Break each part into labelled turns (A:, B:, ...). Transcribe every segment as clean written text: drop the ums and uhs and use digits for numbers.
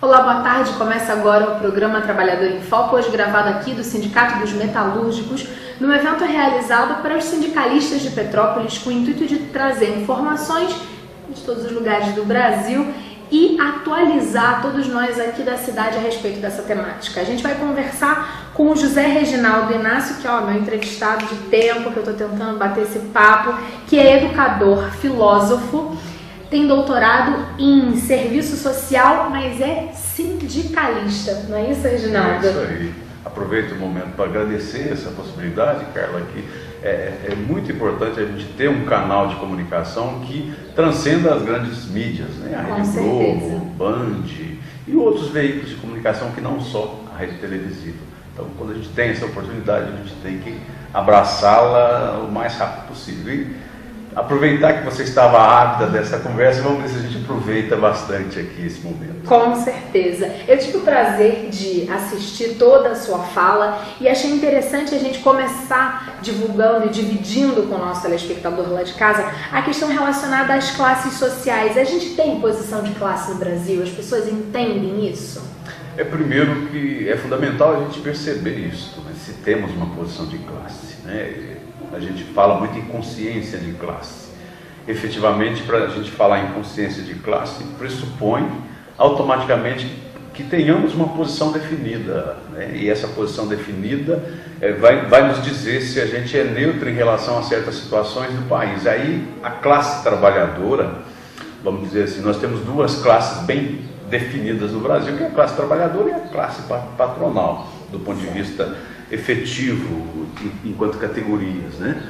A: Olá, boa tarde. Começa agora o programa Trabalhador em Foco, hoje gravado aqui do Sindicato dos Metalúrgicos, num evento realizado para os sindicalistas de Petrópolis com o intuito de trazer informações de todos os lugares do Brasil e atualizar todos nós aqui da cidade a respeito dessa temática. A gente vai conversar com o José Reginaldo Inácio, que é o meu entrevistado de tempo, que eu estou tentando bater esse papo, que é educador, filósofo, tem doutorado em serviço social, mas é sindicalista, não é isso, Reginaldo?
B: É isso aí. Aproveito o momento para agradecer essa possibilidade, Carla, que é muito importante a gente ter um canal de comunicação que transcenda as grandes mídias, né? A Rede Globo, Band e outros veículos de comunicação que não só a rede televisiva. Então, quando a gente tem essa oportunidade, a gente tem que abraçá-la o mais rápido possível. E aproveitar que você estava ávida dessa conversa, vamos ver se a gente aproveita bastante aqui esse momento.
A: Com certeza. Eu tive o prazer de assistir toda a sua fala e achei interessante a gente começar divulgando e dividindo com o nosso telespectador lá de casa a questão relacionada às classes sociais. A gente tem posição de classe no Brasil? As pessoas entendem isso?
B: Primeiro que é fundamental a gente perceber isso, né? Se temos uma posição de classe, né? A gente fala muito em consciência de classe. Efetivamente, para a gente falar em consciência de classe, pressupõe automaticamente que tenhamos uma posição definida, né? E essa posição definida vai nos dizer se a gente é neutro em relação a certas situações do país. Aí a classe trabalhadora, vamos dizer assim, nós temos duas classes bem definidas no Brasil, que é a classe trabalhadora e a classe patronal, do ponto de vista efetivo, enquanto categorias, né,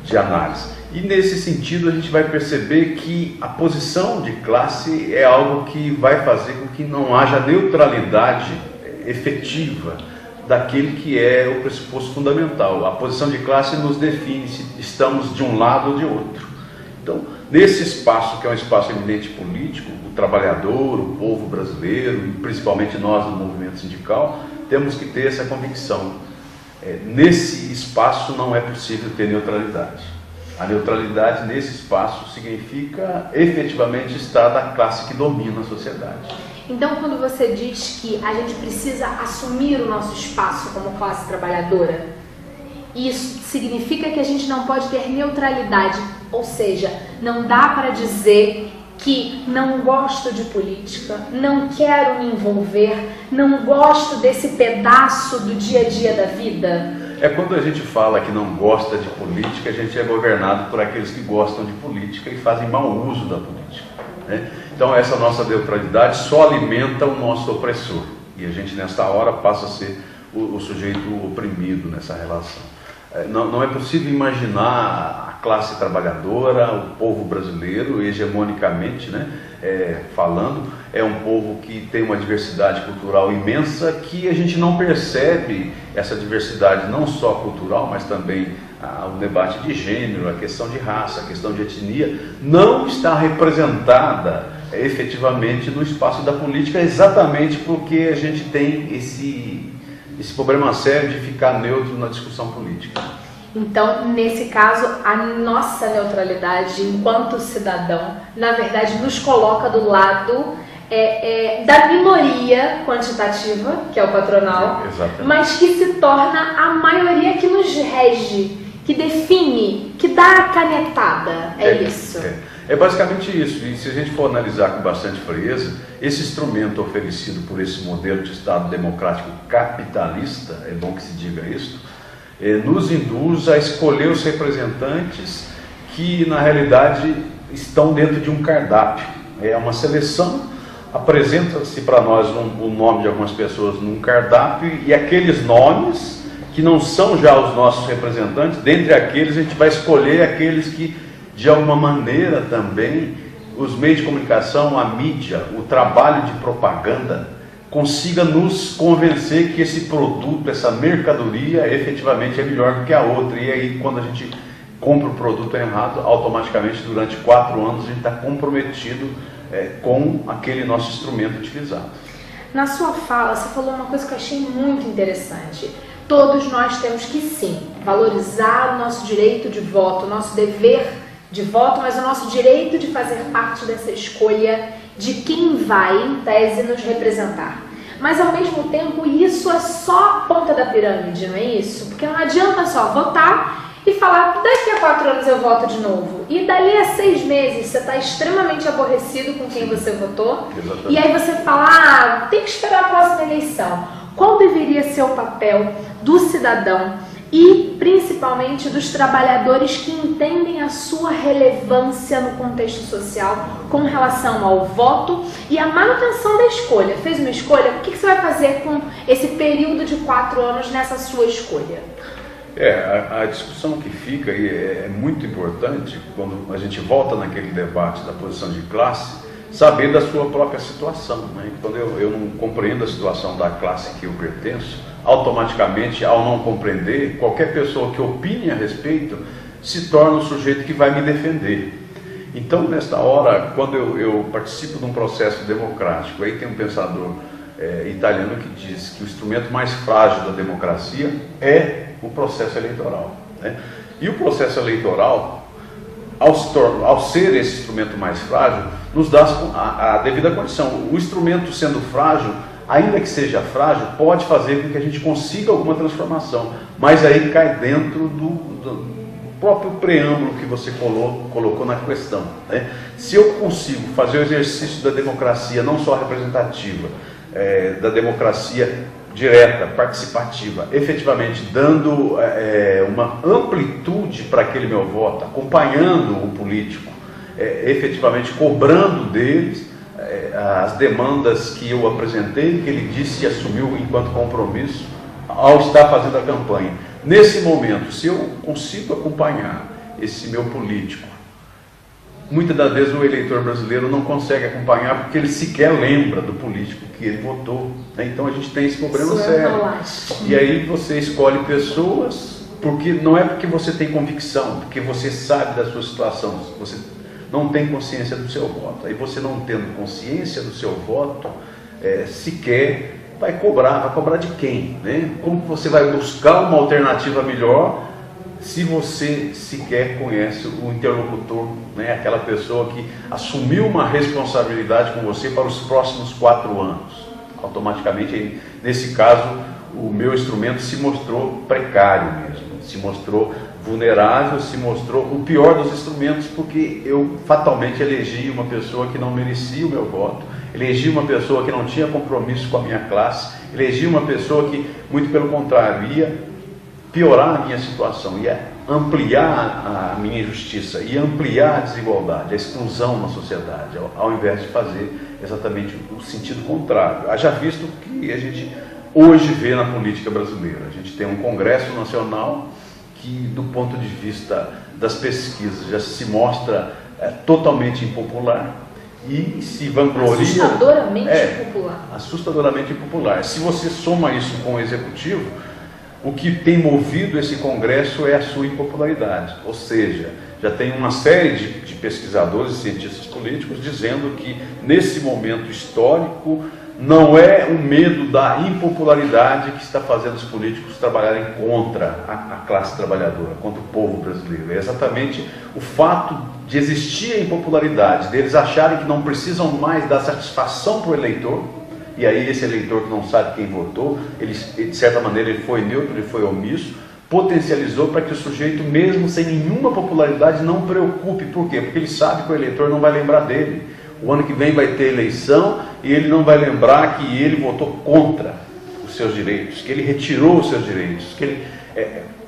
B: de análise. E nesse sentido a gente vai perceber que a posição de classe é algo que vai fazer com que não haja neutralidade efetiva daquele que é o pressuposto fundamental. A posição de classe nos define se estamos de um lado ou de outro. Então, nesse espaço, que é um espaço eminente político, o trabalhador, o povo brasileiro, e principalmente nós no movimento sindical, temos que ter essa convicção. Nesse espaço não é possível ter neutralidade. A neutralidade nesse espaço significa efetivamente estar da classe que domina a sociedade.
A: Então, quando você diz que a gente precisa assumir o nosso espaço como classe trabalhadora, isso significa que a gente não pode ter neutralidade, ou seja, não dá para dizer que não gosto de política, não quero me envolver, não gosto desse pedaço do dia a dia da vida.
B: Quando a gente fala que não gosta de política, a gente é governado por aqueles que gostam de política e fazem mau uso da política, né? Então essa nossa neutralidade só alimenta o nosso opressor e a gente nessa hora passa a ser o sujeito oprimido nessa relação. Não é possível imaginar a classe trabalhadora, o povo brasileiro, hegemonicamente, né, falando, é um povo que tem uma diversidade cultural imensa, que a gente não percebe essa diversidade não só cultural, mas também o debate de gênero, a questão de raça, a questão de etnia, não está representada efetivamente no espaço da política, exatamente porque a gente tem esse problema sério de ficar neutro na discussão política.
A: Então, nesse caso, a nossa neutralidade enquanto cidadão, na verdade, nos coloca do lado da minoria quantitativa, que é o patronal, mas que se torna a maioria que nos rege, que define, que dá a canetada. Isso.
B: É basicamente isso, e se a gente for analisar com bastante frieza, esse instrumento oferecido por esse modelo de Estado democrático capitalista, é bom que se diga isso, nos induz a escolher os representantes que na realidade estão dentro de um cardápio. É uma seleção, apresenta-se para nós o nome de algumas pessoas num cardápio e aqueles nomes que não são já os nossos representantes, dentre aqueles a gente vai escolher aqueles que de alguma maneira também os meios de comunicação, a mídia, o trabalho de propaganda consiga nos convencer que esse produto, essa mercadoria efetivamente é melhor do que a outra. E aí quando a gente compra o produto errado, automaticamente durante 4 anos a gente está comprometido com aquele nosso instrumento utilizado.
A: Na sua fala você falou uma coisa que eu achei muito interessante. Todos nós temos que sim, valorizar o nosso direito de voto, o nosso dever de voto, mas o nosso direito de fazer parte dessa escolha de quem vai, em tese, nos representar. Mas, ao mesmo tempo, isso é só a ponta da pirâmide, não é isso? Porque não adianta só votar e falar, daqui a 4 anos eu voto de novo. E dali a 6 meses você está extremamente aborrecido com quem você votou.
B: Exatamente.
A: E aí você fala, tem que esperar a próxima eleição. Qual deveria ser o papel do cidadão e principalmente dos trabalhadores que entendem a sua relevância no contexto social com relação ao voto e a manutenção da escolha? Fez uma escolha? O que você vai fazer com esse período de 4 anos nessa sua escolha?
B: A discussão que fica aí é muito importante quando a gente volta naquele debate da posição de classe, saber da sua própria situação, né? Quando eu não compreendo a situação da classe que eu pertenço, automaticamente, ao não compreender, qualquer pessoa que opine a respeito se torna o sujeito que vai me defender. Então, nesta hora, quando eu participo de um processo democrático, aí tem um pensador italiano que diz que o instrumento mais frágil da democracia é o processo eleitoral, né? E o processo eleitoral, ao ser esse instrumento mais frágil, nos dá a devida condição. O instrumento sendo frágil, ainda que seja frágil, pode fazer com que a gente consiga alguma transformação, mas aí cai dentro do próprio preâmbulo que você colocou na questão, né? Se eu consigo fazer o exercício da democracia, não só representativa, da democracia direta, participativa, efetivamente dando uma amplitude para aquele meu voto, acompanhando o político, efetivamente cobrando deles as demandas que eu apresentei, que ele disse e assumiu enquanto compromisso ao estar fazendo a campanha. Nesse momento, se eu consigo acompanhar esse meu político, muitas das vezes o eleitor brasileiro não consegue acompanhar porque ele sequer lembra do político que ele votou, né? Então a gente tem esse problema sério. E aí você escolhe pessoas, porque não é porque você tem convicção, porque você sabe da sua situação, você não tem consciência do seu voto. Aí você não tendo consciência do seu voto, sequer vai cobrar de quem, né? Como você vai buscar uma alternativa melhor se você sequer conhece o interlocutor, né? Aquela pessoa que assumiu uma responsabilidade com você para os próximos 4 anos. Automaticamente, nesse caso, o meu instrumento se mostrou precário mesmo, se mostrou vulnerável, se mostrou o pior dos instrumentos, porque eu fatalmente elegi uma pessoa que não merecia o meu voto, elegi uma pessoa que não tinha compromisso com a minha classe, elegi uma pessoa que, muito pelo contrário, ia piorar a minha situação, ia ampliar a minha injustiça, ia ampliar a desigualdade, a exclusão na sociedade, ao invés de fazer exatamente o sentido contrário. Haja visto que a gente hoje vê na política brasileira. A gente tem um Congresso Nacional que, do ponto de vista das pesquisas, já se mostra totalmente impopular e se vangloria...
A: Assustadoramente impopular.
B: Assustadoramente impopular. Se você soma isso com o Executivo, o que tem movido esse Congresso é a sua impopularidade. Ou seja, já tem uma série de pesquisadores e cientistas políticos dizendo que, nesse momento histórico, não é o medo da impopularidade que está fazendo os políticos trabalharem contra a classe trabalhadora, contra o povo brasileiro. É exatamente o fato de existir a impopularidade, deles acharem que não precisam mais dar satisfação para o eleitor, e aí esse eleitor que não sabe quem votou, ele, de certa maneira ele foi neutro, ele foi omisso, potencializou para que o sujeito, mesmo sem nenhuma popularidade, não preocupe. Por quê? Porque ele sabe que o eleitor não vai lembrar dele. O ano que vem vai ter eleição e ele não vai lembrar que ele votou contra os seus direitos, que ele retirou os seus direitos, que ele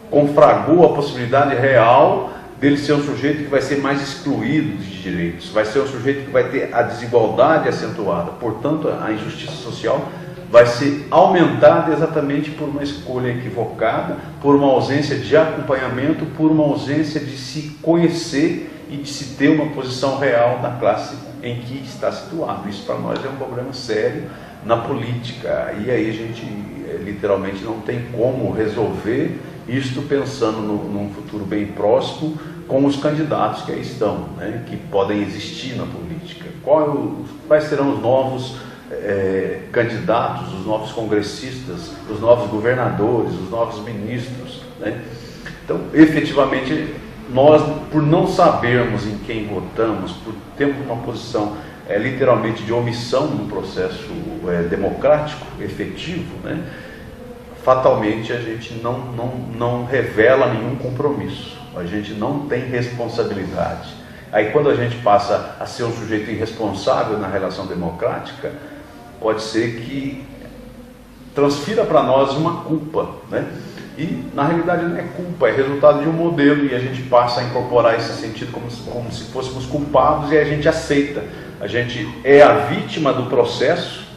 B: confragou a possibilidade real dele ser um sujeito que vai ser mais excluído de direitos, vai ser um sujeito que vai ter a desigualdade acentuada. Portanto, a injustiça social vai ser aumentada exatamente por uma escolha equivocada, por uma ausência de acompanhamento, por uma ausência de se conhecer e de se ter uma posição real da classe em que está situado. Isso para nós é um problema sério na política, e aí a gente literalmente não tem como resolver isto pensando num futuro bem próximo com os candidatos que aí estão, né, que podem existir na política. Quais serão os novos candidatos, os novos congressistas, os novos governadores, os novos ministros, né? Então, efetivamente, nós, por não sabermos em quem votamos, por termos uma posição literalmente de omissão no processo democrático, efetivo, né? Fatalmente a gente não revela nenhum compromisso, a gente não tem responsabilidade. Aí quando a gente passa a ser um sujeito irresponsável na relação democrática, pode ser que transfira para nós uma culpa, né? E na realidade não é culpa, é resultado de um modelo, e a gente passa a incorporar esse sentido como se fôssemos culpados, e a gente aceita. A gente é a vítima do processo,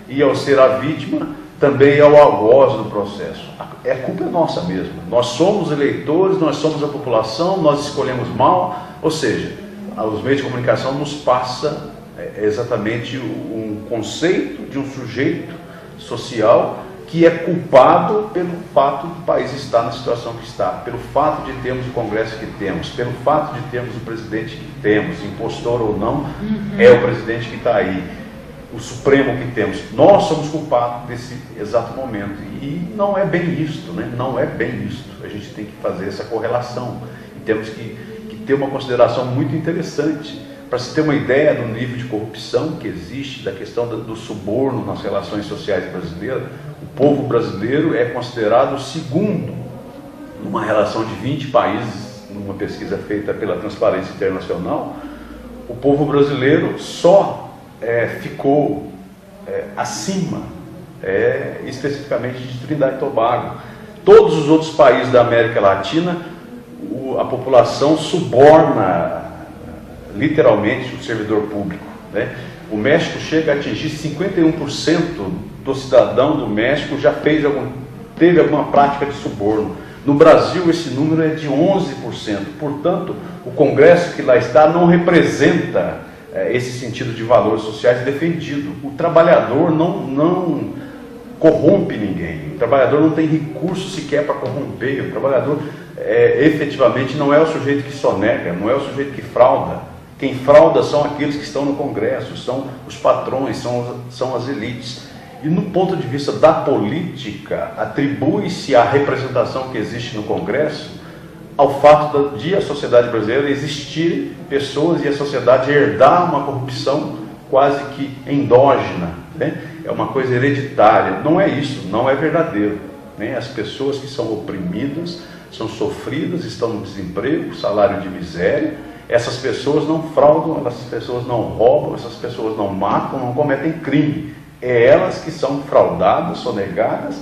B: e ao ser a vítima também é o algoz do processo. A culpa é nossa mesmo. Nós somos eleitores, nós somos a população, nós escolhemos mal, ou seja, os meios de comunicação nos passa exatamente um conceito de um sujeito social que é culpado pelo fato do país estar na situação que está, pelo fato de termos o Congresso que temos, pelo fato de termos o presidente que temos, impostor ou não, é o presidente que está aí, o Supremo que temos. Nós somos culpados desse exato momento, e não é bem isto, né? Não é bem isto. A gente tem que fazer essa correlação, e temos que ter uma consideração muito interessante, para se ter uma ideia do nível de corrupção que existe, da questão do suborno nas relações sociais brasileiras. O povo brasileiro é considerado o segundo, numa relação de 20 países, numa pesquisa feita pela Transparência Internacional, o povo brasileiro só ficou acima, especificamente de Trindade e Tobago. Todos os outros países da América Latina, a população suborna literalmente o servidor público, né? O México chega a atingir 51% do cidadão do México já teve alguma prática de suborno. No Brasil esse número é de 11%, portanto o Congresso que lá está não representa esse sentido de valores sociais defendido. O trabalhador não corrompe ninguém, o trabalhador não tem recurso sequer para corromper, o trabalhador efetivamente não é o sujeito que sonega, não é o sujeito que frauda. Quem frauda são aqueles que estão no Congresso, são os patrões, são as elites. E no ponto de vista da política, atribui-se a representação que existe no Congresso ao fato de a sociedade brasileira existir pessoas e a sociedade herdar uma corrupção quase que endógena, né? É uma coisa hereditária. Não é isso, não é verdadeiro, né? As pessoas que são oprimidas, são sofridas, estão no desemprego, salário de miséria. Essas pessoas não fraudam, essas pessoas não roubam, essas pessoas não matam, não cometem crime. É elas que são fraudadas, sonegadas,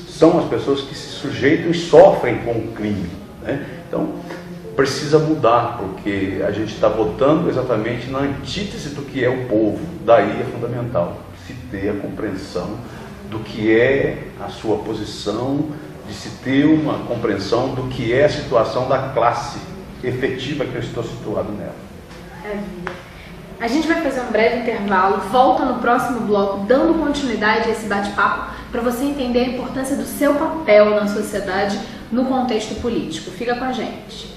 B: são as pessoas que se sujeitam e sofrem com o crime, né? Então, precisa mudar, porque a gente está votando exatamente na antítese do que é o povo. Daí é fundamental se ter a compreensão do que é a sua posição, de se ter uma compreensão do que é a situação da classe efetiva que eu estou situado nela.
A: A gente vai fazer um breve intervalo, volta no próximo bloco dando continuidade a esse bate-papo para você entender a importância do seu papel na sociedade no contexto político. Fica com a gente.